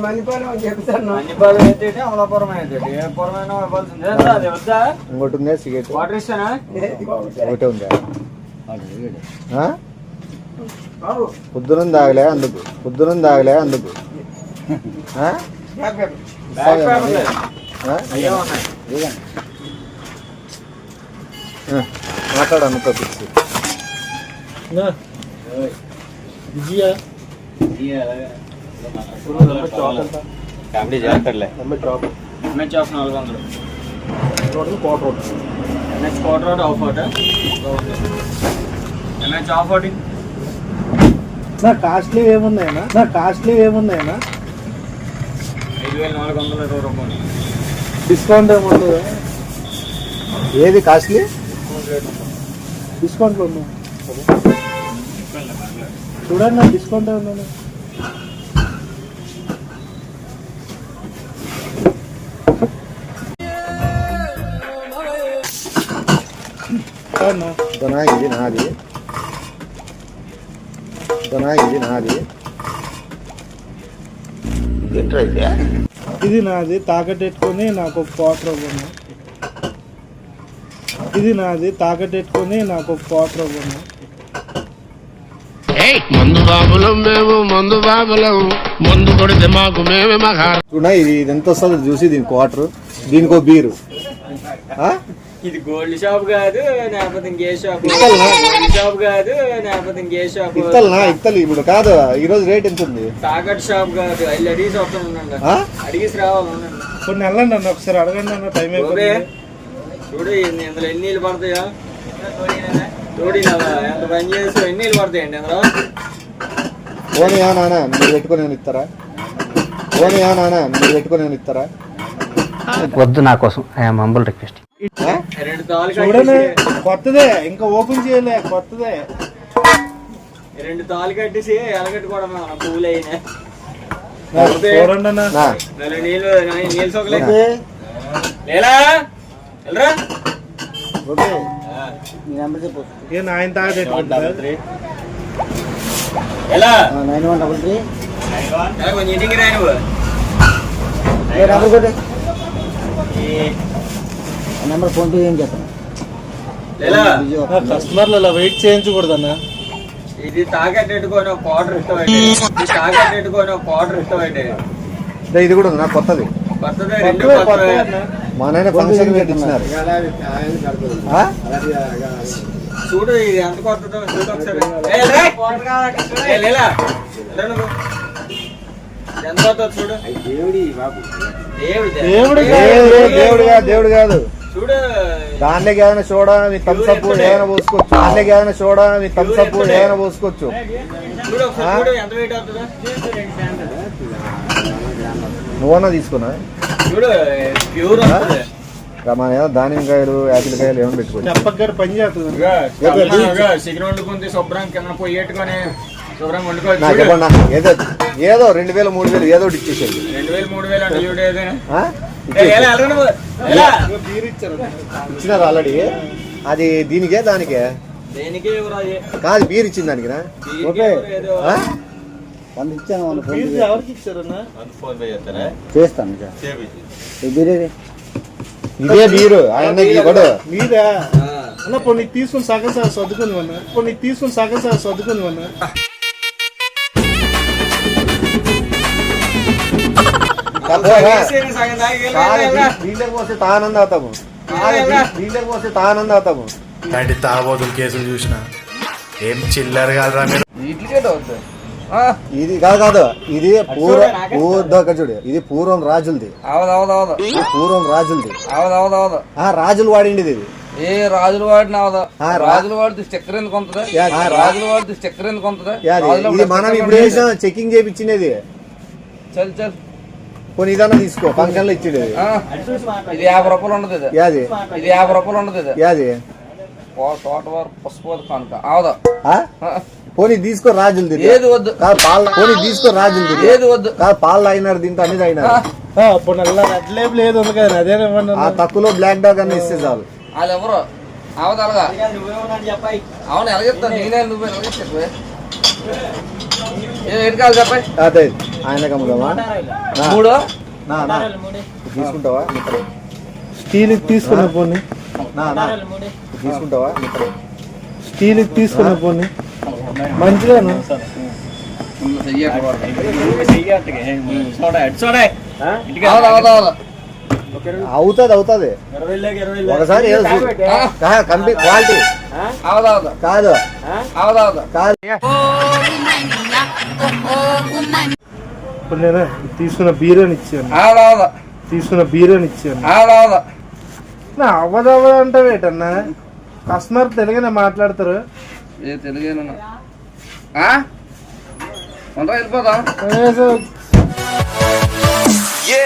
మణిపాలు అయితే అమలాపురం అయితే ఏ పురమైన ఇవ్వాల్సిందే. అది వద్దా? ఇంకోటి ఉందా సిగరెట్? వాటర్ ఇస్తానా? ఒకటే ఉందా? పొద్దున తాగలే అందుకు మాట్లాడాను పిచ్చి ఫ్యామిలీ జాగ్రత్తలే. ఎంహెచ్ ఆఫ్ 400 ఎంహెచ్ క్వార్టర్ రోడ్ ఆఫ్ అవుట్ ఎంహెచ్ ఆఫ్ అవుటింగ్. నా కాస్ట్లీ ఏమున్నాయనా 5,420 రూపాయలు డిస్కౌంట్ ఏముండదు. ఏది కాస్ట్లీ? డిస్కౌంట్లో ఉన్నా చూడండి. నా డిస్కౌంట్ ఏమన్నా ఇది నాది ఇది నాది తాకట్టెట్టుకొని నాకు ఒక క్వార్టర్ ఇవ్వను. ఇది నాది తాకట్టెట్టుకొని నాకు ఒక క్వార్టర్ ఇవ్వను. మందు కొడితే మాకు మేమే చూడ ఇది ఎంత వస్తుంది చూసి, దీని క్వార్టర్, దీనికి ఒక బీరు. ఇది గోల్డ్ షాప్ కాదు, లేకపోతే ఇంకే షాప్ కాదు, లేకపోతే ఇంకే షాప్ ఇత్తలు ఇప్పుడు కాదు. ఈ రోజు రేట్ ఎంత ఉంది? తాకట్ షాప్ కాదు. అల్లు అడిగి వస్తాను, అడిగేసి రావాలి. కొన్ని వెళ్ళండి అన్న, ఒకసారి అడగండి అన్న. టైం అయిపోయింది. చూడు ఇందులో ఎన్ని నీళ్ళు పడతాయా? తోడినా ఎంత పని చేసి ఎన్ని నీళ్ళు పడతాయండి అందులో? ఓనియా నాన్న మీరు పెట్టుకుని ఇస్తారా? వద్దు నా కోసం. I'm humble request. చూడండి, కొత్తదే, ఇంకా ఓపెన్ చేయలే, కొత్తదే. 2 తాళ్ళు కట్టేసి ఎలగట్టుకోవడం పువ్వులు అయినా చూడండి అన్న. నీళ్ళు సోకలేదు లేలా వెళ్ళరా. ఆయన తాగట్టుకుంటారు. ఎలా 9133 కొంచెం ఇంటికి రా నువ్వు. నెంబర్ ఫోన్ పే ఏం చెప్పండి. కస్టమర్లు అలా వెయిట్ చేయించకూడదు అన్న. ఇది తాకట్టెట్టుకొని ఒక క్వార్టర్ ఇష్టమైతే ఇది కూడా నా కొత్తది. మా నాయన ఫంక్షన్ ఇచ్చినారు. చూడు ఇది ఎంత కొత్తదో చూడు ఒకసారి. ఎంత కొత్త చూడు. దేవుడు కాదు. చూడు దాంట్లోకి ఏదైనా చూడా నీ థమ్స్అప్ ఏదైనా పోసుకోవచ్చు. చూడు ఒకసారి ఎంత వెయిట్ అవుతుందో నువ్వన్నా తీసుకున్నా. చూడు ప్యూర్ వస్తుంది. మన ఏమో దానిమ్మకాయలు, యాపిల్ కాయలు ఏమైనా పెట్టుకోవచ్చు. చెప్పగారు పని చేస్తుంది. చికెన్ వండుకుంది శుభ్రం కింద పొయ్యేట్టుకొని శుభ్రం వండుకోవచ్చు. ఏదో 2,000 3,000 ఏదో ఒకటి ఇచ్చేసేది. 2,000 3,000 అంటే చూడు ఏదైనా ఇచ్చినారు ఆల్రెడీ. అది దీనికే దానికే కాదు, బీర్ ఇచ్చింది దానికి. ఎవరికి ఇచ్చారన్నా? చేస్తాను ఇదే బీరు ఆయన మీదా అన్న. కొన్ని తీసుకుని సగం సర్దుకుని అన్నా. తాగబోతులు కేసులు చూసినా ఏం చిల్లర కాదురా మీరు. ఇది కాదు, ఇది చూడు, ఇది పూర్వం రాజులది. రాజులు వాడింది ఇది. ఏ రాజులు వాడిన రాజులు వాడితే చక్కెర ఎందుకు కొంతదా? మనం ఇప్పుడు చెకింగ్ చేయించినది. చల్ చల్ కొన్ని ఇదన్నా తీసుకో. ఫంక్షన్ లో ఇచ్చేది ఇది 50 రూపాయలు ఉండదు. ఇది 50 రూపాయలు ఉండదు. తోటవారు పసుపు కనుక అవదా. పోనీ తీసుకో రాజులు. ఏది వద్దు. పోనీ తీసుకో రాజులు. ఏది వద్దు. పాలు అయినారు, దీంతో అనేది అయినారు. లేదు అదే తక్కువలో బ్లాక్ డాగ్ అన్న ఇస్తే చాలు. వాళ్ళు ఎవరు అవదలగా అవును ఎలాగెత్తాను నేనే నువ్వు ఎలాగెత్తా ఎన్ని కావాలి చెప్పండి అదే ఆయనకి అమ్ముదామా 3 తీసుకుంటావా స్టీల్ తీసుకున్న పోనీ తీసుకుంటావా స్టీల్ తీసుకున్న పోనీ మంచిగాను అవుతుంది ఒకసారి కంపెనీ క్వాలిటీ కాదు కాదు ఇప్పుడు నేను తీసుకున్న బిర్యానీ ఇచ్చాను నా అవ్వదవ్వదు అంటే వేటన్నా కస్టమర్ తెలుగునే మాట్లాడతారు తెలుగేనా వెళ్ళిపోదాం ఏ